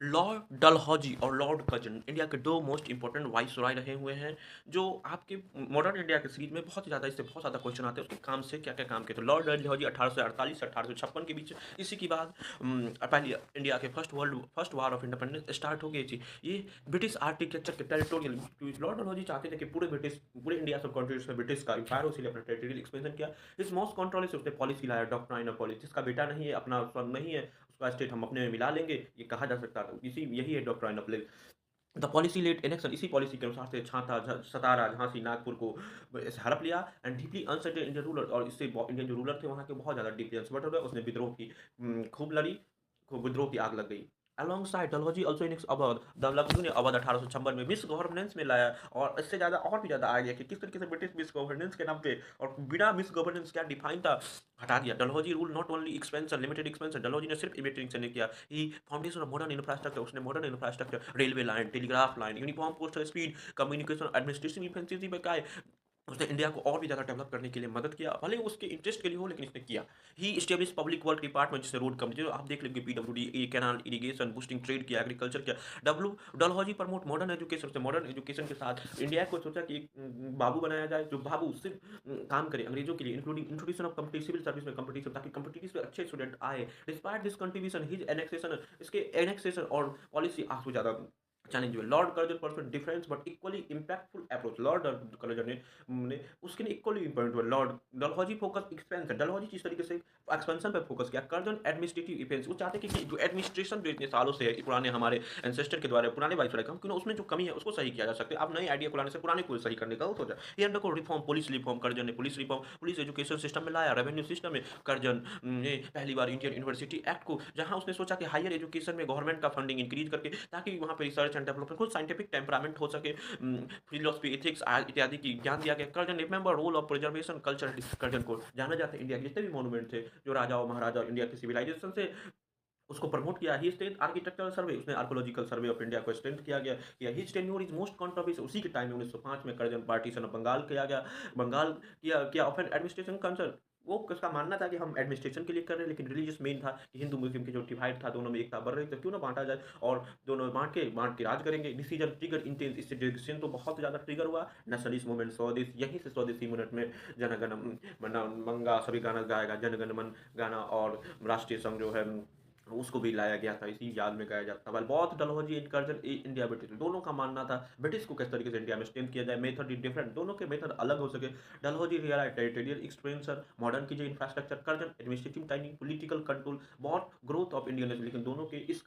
Lord Dalhousie और Lord Curzon India के दो मोस्ट इंपॉर्टेंट वाइसरॉय रहे हुए हैं, जो आपके मॉडर्न इंडिया के सीरीज में बहुत ज़्यादा इससे बहुत ज़्यादा क्वेश्चन आते हैं उसके काम से क्या क्या काम किए। तो लॉर्ड डलहौजी 1848 से 1856 के बीच, इसी के बाद पहली इंडिया के first war of independence start हो गई थी। ये ब्रिटिश आर्किटेक्चर के टेरिटोरियल, लॉर्ड डलहौजी चाहते थे कि पूरे इंडिया सब कंट्रीज में ब्रिटिश का इंपायर हो, इसलिए अपना टेरिटोरियल एक्सपेंशन किया। इस मोस्ट कंट्रोल से उसने पॉलिसी लाया, डॉक्ट्राइन ऑफ पॉलिसी, जिसका बेटा नहीं है, अपना सन नहीं है, उसका स्टेट हम अपने में मिला लेंगे, ये कहा जा सकता था। इसी यही है डॉक्ट्राइन ऑफ द पॉलिसी लेट इलेक्शन। इसी पॉलिसी के अनुसार से छाता सतारा झांसी नागपुर को हड़प लिया and deeply uncertain Indian ruler, और इससे इंडियन जो रूलर थे वहाँ के बहुत ज़्यादा डीपली अनसर्टेन हो गए। उसने विद्रोह की खूब लड़ी, खूब विद्रोह की आग लग गई। Alongside Dalhousie also in Awadh, the Lucknow ने अवध 1856 में मिस गवर्नेंस में लाया, और इससे ज़्यादा और भी ज़्यादा आ गया कि किस तरीके से ब्रिटिश मिस गवर्नेंस के नाम पे, और बिना मिस गवर्नेंस क्या डिफाइन था, हटा दिया। Dalhousie rule not only expansion, limited expansion, Dalhousie ने सिर्फ इमिटेड एक्सपेंशन नहीं किया, ही फाउंडेशन ऑफ मॉडर्न इंफ्रास्ट्रक्चर, उसने modern infrastructure, railway line, telegraph line, uniform postal speed, communication, administration efficient बनाए। उसने इंडिया को और भी ज़्यादा डेवलप करने के लिए मदद किया, भले ही उसके इंटरेस्ट के लिए हो, लेकिन इसने किया। ही इस्टेब्लिश पब्लिक वर्क डिपार्टमेंट, जिससे रोड कम्युनिटी, आप देख लेंगे PWD, canal, irrigation, boosting trade किया, एग्रीकल्चर किया। W Dalhousie promote modern education, से मॉडर्न एजुकेशन के साथ इंडिया को सोचा कि एक बाबू बनाया जाए, जो बाबू सिर्फ काम करे अंग्रेजों के लिए, including introduction of competitive civil service में कंपटीशन, ताकि कंपटीटिव में अच्छे स्टूडेंट आए। Despite this contribution his annexation, इसके एनेक्सेशन और पॉलिसी आपको ज़्यादा चैलेंज हुए। Lord Curzon persuade difference but equally impactful approach, Lord Curzon ने उसके लिए इक्वली इंपॉर्टेंट हुआ। Lord Dalhousie focus expansion, Dalhousie जिस तरीके से एक्सपेंशन पर फोकस किया। कर्जन एडमिनिस्ट्रेटिव इफेंस, वो चाहते कि जो एडमिनिस्ट्रेशन जो इतने सालों से है पुराने हमारे एंसेस्टर के द्वारा, पुराने वाइसराय का, क्यों उसमें जो कमी है उसको सही किया जा सकता है। आप नए आइडिया को लाने से पुराने को सही करने का वो सोचा। ये अंडर को रिफॉर्म, पुलिस रिफॉर्म, कर्जन ने police reform, police education system में लाया, रेवेन्यू सिस्टम में कर्जन ने पहली बार इंडियन यूनिवर्सिटी एक्ट को, जहां उसने सोचा कि हायर एजुकेशन में गवर्नमेंट का फंडिंग इंक्रीज करके, ताकि वहाँ पे रिसर्च एंड डेवलपमेंट, खुद साइंटिफिक टेम्परामेंट हो सके, फिलोसफी, एथिक्स इत्यादि की ज्ञान दिया गया। Curzon remember role of preservation culture, Curzon को जाना जाता है इंडिया के जितने भी मॉन्यूमेंट थे, जो राजाओं महाराजा इंडिया के सिविलाइजेशन से, उसको प्रमोट किया। ही स्टेट आर्किटेक्चरल सर्वे, उसने आर्कोलॉजिकल सर्वे ऑफ इंडिया को स्ट्रेंथ किया गया। His tenure is most controversial, उसी के टाइम में 1905 में कर्जन पार्टीशन ऑफ बंगाल किया गया। बंगाल किया ऑफेन एडमिनिस्ट्रेशन कंसर्न, वो उसका मानना था कि हम एडमिनिस्ट्रेशन के लिए कर रहे हैं, लेकिन रिलीजियस मेन था कि हिंदू मुस्लिम के जो डिवाइड था, दोनों में एकता बढ़ रही, तो क्यों ना बांटा जाए, और दोनों बांट के राज करेंगे। डिसीजन ट्रिगर इंटेंस, इससे डिसीजन तो बहुत ज़्यादा ट्रिगर हुआ। नेशनलिस्ट मूवमेंट, स्वदेश, यहीं से स्वदेशी मूवमेंट में जनगण मंगा सभी गाना गाएगा, जनगण मन गाना, और राष्ट्रीय संघ जो है उसको भी लाया गया था, इसी याद में गाया जाता था। बहुत डलहौजी इनकर्जन इंडिया ब्रिटिश, दोनों का मानना था ब्रिटिश को किस तरीके से इंडिया में स्ट्रेंथ किया जाए। मेथड डिफरेंट, दोनों के मेथड अलग हो सके। Dalhousie realise territorial expansion, modern कीजिए infrastructure, Curzon administrative timing, political control, बहुत ग्रोथ ऑफ इंडियन, लेकिन दोनों के इस